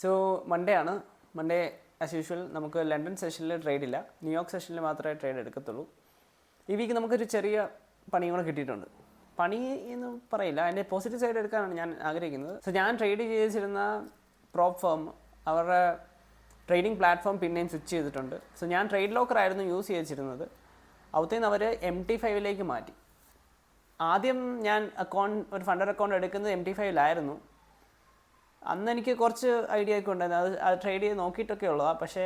So Monday ആണ്. Monday as usual നമുക്ക് London സെഷനിൽ ട്രേഡ് ഇല്ല, ന്യൂയോർക്ക് സെഷനിൽ മാത്രമേ ട്രേഡ് എടുക്കത്തുള്ളൂ. ഈ വീക്ക് നമുക്കൊരു ചെറിയ പണിയും കൂടെ കിട്ടിയിട്ടുണ്ട്. പണി എന്ന് പറയില്ല, അതിൻ്റെ പോസിറ്റീവ് സൈഡ് എടുക്കാനാണ് ഞാൻ ആഗ്രഹിക്കുന്നത്. സോ ഞാൻ ട്രേഡ് ചെയ്തിരുന്ന പ്രോപ്പ് ഫേം അവരുടെ ട്രേഡിംഗ് പ്ലാറ്റ്ഫോം പിന്നെയും സ്വിച്ച് ചെയ്തിട്ടുണ്ട്. സോ ഞാൻ ട്രേഡ് ലോക്കർ ആയിരുന്നു യൂസ് ചെയ്തിരുന്നത്. അവിടുത്തേന്ന് അവർ MT5 മാറ്റി. ആദ്യം ഞാൻ ഒരു ഫണ്ടർ അക്കൗണ്ട് എടുക്കുന്നത് MT5 അന്ന് എനിക്ക് കുറച്ച് ഐഡിയ ഒക്കെ ഉണ്ടായിരുന്നു, അത് ട്രേഡ് ചെയ്ത് നോക്കിയിട്ടൊക്കെ ഉള്ളതാണ്. പക്ഷേ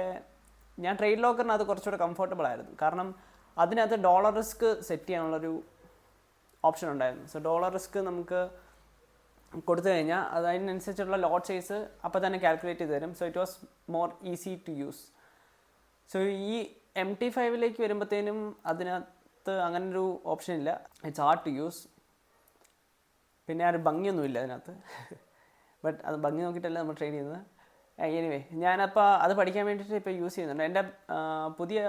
ഞാൻ ട്രേഡ് ലോക്കറിന് അത് കുറച്ചുകൂടെ കംഫർട്ടബിൾ ആയിരുന്നു, കാരണം അതിനകത്ത് ഡോളർ റിസ്ക് സെറ്റ് ചെയ്യാനുള്ളൊരു ഓപ്ഷൻ ഉണ്ടായിരുന്നു. സോ ഡോളർ റിസ്ക് നമുക്ക് കൊടുത്തു കഴിഞ്ഞാൽ അത് അതിനനുസരിച്ചുള്ള ലോട്ട് സൈസ് അപ്പോൾ തന്നെ കാൽക്കുലേറ്റ് ചെയ്ത് തരും. So it was more easy to use. So ഈ MT5 വരുമ്പോഴത്തേനും അതിനകത്ത് അങ്ങനൊരു ഓപ്ഷൻ ഇല്ല. It's hard to use. പിന്നെ ആ ഒരു ഭംഗിയൊന്നുമില്ല അതിനകത്ത്. ബട്ട് അത് ഭംഗി നോക്കിയിട്ടല്ല നമ്മൾ ട്രേഡ് ചെയ്യുന്നത്. എനിവേ ഞാനപ്പോൾ അത് പഠിക്കാൻ വേണ്ടിയിട്ട് ഇപ്പോൾ യൂസ് ചെയ്യുന്നുണ്ട്. എൻ്റെ പുതിയ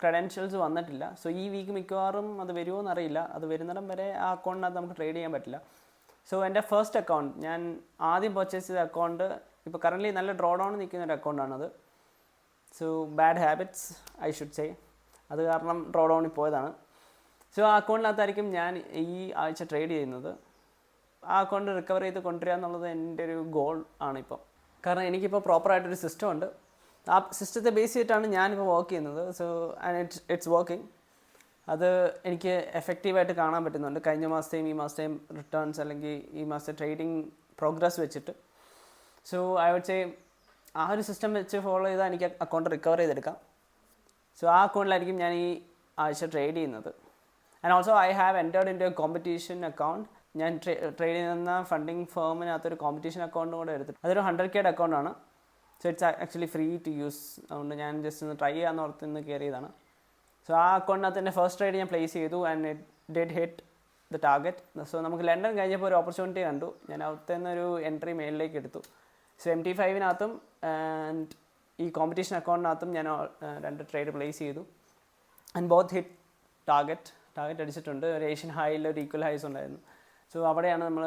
ക്രെഡൻഷ്യൽസ് വന്നിട്ടില്ല. സോ ഈ വീക്ക് മിക്കവാറും അത് വരുമോ എന്നറിയില്ല. അത് വരുന്നിടം വരെ ആ അക്കൗണ്ടിനകത്ത് നമുക്ക് ട്രേഡ് ചെയ്യാൻ പറ്റില്ല. സോ എൻ്റെ ഫസ്റ്റ് അക്കൗണ്ട്, ഞാൻ ആദ്യം പർച്ചേസ് ചെയ്ത അക്കൗണ്ട് ഇപ്പോൾ കറൻ്റ്ലി നല്ല ഡ്രോ ഡൗൺ നിൽക്കുന്ന ഒരു അക്കൗണ്ടാണത്. So bad habits I should say, അത് കാരണം ഡ്രോ ഡൗണിൽ പോയതാണ്. സോ ആ അക്കൗണ്ടിനകത്തായിരിക്കും ഞാൻ ഈ ആഴ്ച ട്രേഡ് ചെയ്യുന്നത്. ആ അക്കൗണ്ട് റിക്കവർ ചെയ്ത് കൊണ്ടുവരിക എന്നുള്ളത് എൻ്റെ ഒരു ഗോൾ ആണിപ്പം. കാരണം എനിക്കിപ്പോൾ പ്രോപ്പറായിട്ടൊരു സിസ്റ്റം ഉണ്ട്. ആ സിസ്റ്റത്തെ ബേസ് ചെയ്തിട്ടാണ് ഞാനിപ്പോൾ വർക്ക് ചെയ്യുന്നത്. So it's working. അത് എനിക്ക് എഫക്റ്റീവായിട്ട് കാണാൻ പറ്റുന്നുണ്ട്. കഴിഞ്ഞ മാസത്തെയും ഈ മാസത്തെയും റിട്ടേൺസ് അല്ലെങ്കിൽ ഈ മാസത്തെ ട്രേഡിംഗ് പ്രോഗ്രസ് വെച്ചിട്ട്. സോ ഐ വുഡ് സേ ആ ഒരു സിസ്റ്റം വെച്ച് ഫോളോ ചെയ്താൽ എനിക്ക് അക്കൗണ്ട് റിക്കവർ ചെയ്തെടുക്കാം. സോ ആ അക്കൗണ്ടിലായിരിക്കും ഞാൻ ഈ ആഴ്ച ട്രേഡ് ചെയ്യുന്നത്. And also I have entered into a competition അക്കൗണ്ട്. ഞാൻ ട്രേഡ് ചെയ്യുന്ന ഫണ്ടിങ് ഫേമിനകത്തൊരു കോമ്പറ്റീഷൻ അക്കൗണ്ടും കൂടെ എടുത്തിട്ട് അതൊരു 100K അക്കൗണ്ടാണ്. So it's actually free to use. അതുകൊണ്ട് ഞാൻ ജസ്റ്റ് ഒന്ന് ട്രൈ ചെയ്യാമെന്ന് ഓർത്ത് ഇന്ന് കയറിയതാണ്. സോ ആ അക്കൗണ്ടിനകത്ത് എൻ്റെ ഫസ്റ്റ് ട്രേഡ് ഞാൻ പ്ലേസ് ചെയ്തു and it did hit the target. So നമുക്ക് ലണ്ടൻ കഴിഞ്ഞപ്പോൾ ഒരു ഓപ്പർച്യൂണിറ്റി കണ്ടു. ഞാൻ അവിടുത്തെ ഒരു എൻട്രി മേളിലേക്ക് എടുത്തു. സോ MT5 ആൻഡ് ഈ കോമ്പറ്റീഷൻ അക്കൗണ്ടിനകത്തും ഞാൻ 2 ട്രേഡ് പ്ലേസ് ചെയ്തു. ആൻഡ് ബോത്ത് ഹിറ്റ് ടാർഗറ്റ് അടിച്ചിട്ടുണ്ട്. ഒരു ഏഷ്യൻ ഹൈയിൽ ഒരു ഈക്വൽ ഹൈസ് ഉണ്ടായിരുന്നു. സോ അവിടെയാണ് നമ്മൾ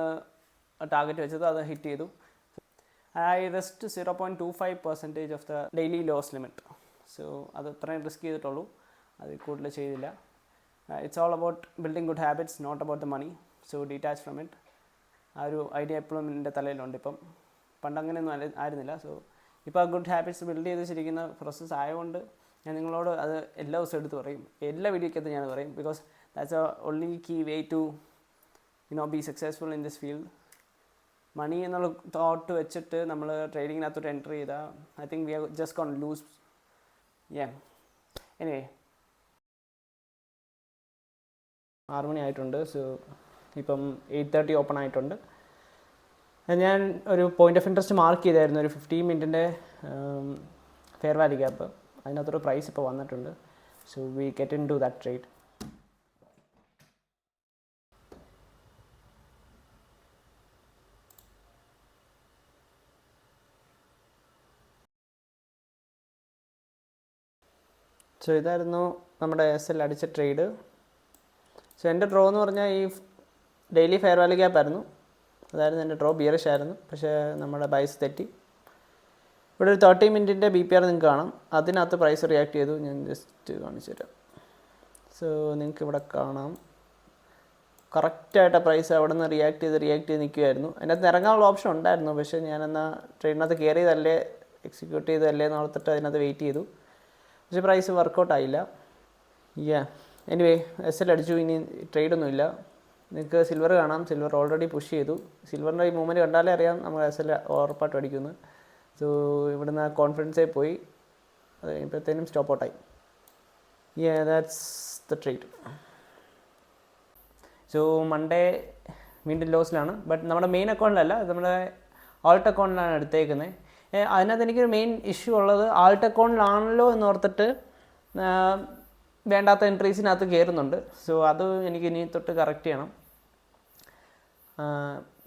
ടാർഗറ്റ് വെച്ചത്, അത് ഹിറ്റ് ചെയ്തു. I risk 0.25% of the daily loss limit. So അത് അത്രയും റിസ്ക് ചെയ്തിട്ടുള്ളൂ, അത് കൂടുതൽ ചെയ്തില്ല. It's all about building good habits, not about the money. So detach from it. ആ ഒരു ഐഡിയ എപ്പോഴും എൻ്റെ തലയിലുണ്ട്. ഇപ്പം പണ്ട് അങ്ങനെയൊന്നും ആയിരുന്നില്ല. സോ ഇപ്പോൾ ആ ഗുഡ് ഹാബിറ്റ്സ് ബിൽഡ് ചെയ്ത് ശരിക്കുന്ന പ്രോസസ്സ് ആയതുകൊണ്ട് ഞാൻ നിങ്ങളോട് അത് എല്ലാ ദിവസവും എടുത്ത് പറയും, എല്ലാ വീഡിയോക്കകത്ത് ഞാൻ പറയും. Because that's a only key way to be successful in this field. Money എന്നുള്ള തോട്ട് വെച്ചിട്ട് നമ്മൾ ട്രേഡിങ്ങിനകത്തോട്ട് എൻ്റർ ചെയ്താൽ I think we are just gone lose. Anyway 6 മണി ആയിട്ടുണ്ട്. സോ ഇപ്പം 8:30 ഓപ്പൺ ആയിട്ടുണ്ട്. ഞാൻ ഒരു പോയിൻ്റ് ഓഫ് ഇൻട്രസ്റ്റ് മാർക്ക് ചെയ്തായിരുന്നു, ഒരു 15 മിനിറ്റിൻ്റെ ഫെയർ വാല്യൂ ഗ്യാപ്പ്. അതിനകത്തൊരു പ്രൈസ് ഇപ്പോൾ വന്നിട്ടുണ്ട്. So we get in to that trade. So ഇതായിരുന്നു നമ്മുടെ SL അടിച്ച ട്രേഡ്. സോ എൻ്റെ ഡ്രോ എന്ന് പറഞ്ഞാൽ ഈ ഡെയിലി ഫെയർ വാല്യൂ ഗ്യാപ്പ് ആയിരുന്നു. അതായിരുന്നു എൻ്റെ ഡ്രോ. ബിയറിഷ് ആയിരുന്നു, പക്ഷേ നമ്മുടെ ബൈസ് തെറ്റി. ഇവിടെ ഒരു 30 മിനിറ്റിൻ്റെ BPR നിങ്ങൾക്ക് കാണാം. അതിനകത്ത് പ്രൈസ് റിയാക്ട് ചെയ്തു. ഞാൻ ജസ്റ്റ് കാണിച്ചു തരാം. സോ നിങ്ങൾക്ക് ഇവിടെ കാണാം കറക്റ്റായിട്ട് പ്രൈസ് അവിടെ നിന്ന് റിയാക്ട് ചെയ്ത് നിൽക്കുമായിരുന്നു. അതിനകത്ത് ഇറങ്ങാനുള്ള ഓപ്ഷൻ ഉണ്ടായിരുന്നു, പക്ഷേ ഞാനെന്നാൽ ട്രേഡിനകത്ത് കയറിയതല്ലേ എക്സിക്യൂട്ട് ചെയ്തതല്ലേ എന്ന് ഓർത്തിട്ട് അതിനകത്ത് വെയിറ്റ് ചെയ്തു. പക്ഷേ പ്രൈസ് വർക്കൗട്ട് ആയില്ല. എനിവേ SL അടിച്ചു. ഇനി ട്രേഡൊന്നുമില്ല. നിങ്ങൾക്ക് സിൽവർ കാണാം. സിൽവർ ഓൾറെഡി പുഷ് ചെയ്തു. സിൽവറിൻ്റെ ഈ മൂവ്മെൻറ്റ് കണ്ടാലേ അറിയാം നമ്മൾ SL ഉറപ്പായിട്ട് അടിക്കുന്നു. സോ ഇവിടുന്ന് കോൺഫിഡൻസേ പോയി. അത് കഴിയുമ്പോഴത്തേനും സ്റ്റോപ്പ് ഔട്ടായി. That's the trade. So Monday വീണ്ടും ലോസിലാണ്. ബട്ട് നമ്മുടെ മെയിൻ അക്കൗണ്ടിലല്ല, നമ്മുടെ ആൾട്ട് അക്കൗണ്ടിലാണ് എടുത്തേക്കുന്നത്. അതിനകത്ത് എനിക്കൊരു മെയിൻ ഇഷ്യൂ ഉള്ളത്, ആൾട്ട് അക്കൗണ്ടിലാണല്ലോ എന്ന് ഓർത്തിട്ട് വേണ്ടാത്ത എൻട്രീസിനകത്ത് കയറുന്നുണ്ട്. സോ അത് എനിക്ക് ഇനി തൊട്ട് കറക്റ്റ് ചെയ്യണം.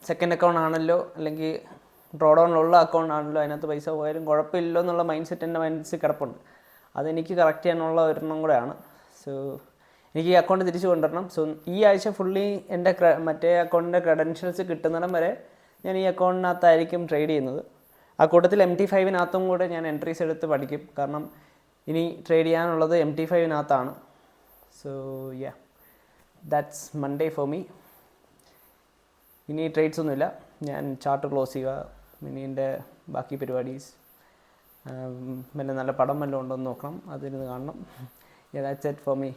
സെക്കൻഡ് അക്കൗണ്ട് ആണല്ലോ, അല്ലെങ്കിൽ ഡ്രോ ഡൗണിലുള്ള അക്കൗണ്ട് ആണല്ലോ, അതിനകത്ത് പൈസ പോയാലും കുഴപ്പമില്ലല്ലോ എന്നുള്ള മൈൻഡ് സെറ്റ് എൻ്റെ മനസ്സിൽ കിടപ്പുണ്ട്. അതെനിക്ക് കറക്റ്റ് ചെയ്യാനുള്ള ഒരെണ്ണം കൂടെയാണ്. സോ എനിക്ക് ഈ അക്കൗണ്ട് തിരിച്ചു കൊണ്ടുവരണം. സോ ഈ ആഴ്ച ഫുള്ളി എൻ്റെ മറ്റേ അക്കൗണ്ടിൻ്റെ ക്രെഡൻഷ്യൽസ് കിട്ടുന്നിടം വരെ ഞാൻ ഈ അക്കൗണ്ടിനകത്തായിരിക്കും ട്രേഡ് ചെയ്യുന്നത്. ആ കൂട്ടത്തിൽ MT5-നകത്തും കൂടെ ഞാൻ എൻട്രീസ് എടുത്ത് പഠിക്കും. കാരണം ഇനി ട്രേഡ് ചെയ്യാനുള്ളത് MT5-നകത്താണ്. So yeah, that's Monday for me. ഇനി ട്രേഡ്സ് ഒന്നുമില്ല. ഞാൻ ചാർട്ട് ക്ലോസ് ചെയ്യുക. ഇനി എൻ്റെ ബാക്കി പരിപാടീസ് പിന്നെ നല്ല പടം വല്ലതും ഉണ്ടോ എന്ന് നോക്കണം, അതിരുന്ന് കാണണം. That's it for me.